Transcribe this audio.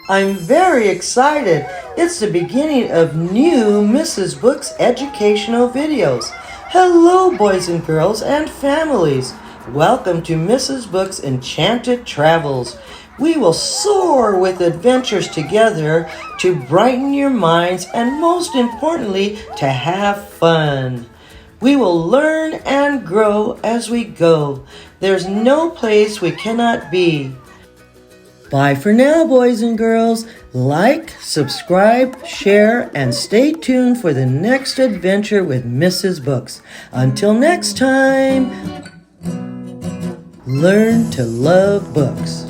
I'm very excited. It's the beginning of new Mrs. Book's educational videos. Hello, boys and girls and families. Welcome to Mrs. Book's Enchanted Travels. We will soar with adventures together to brighten your minds and, most importantly, to have fun. We will learn and grow as we go. There's no place we cannot be. Bye for now, boys and girls. Like, subscribe, share, and stay tuned for the next adventure with Mrs. Books. Until next time, learn to love books.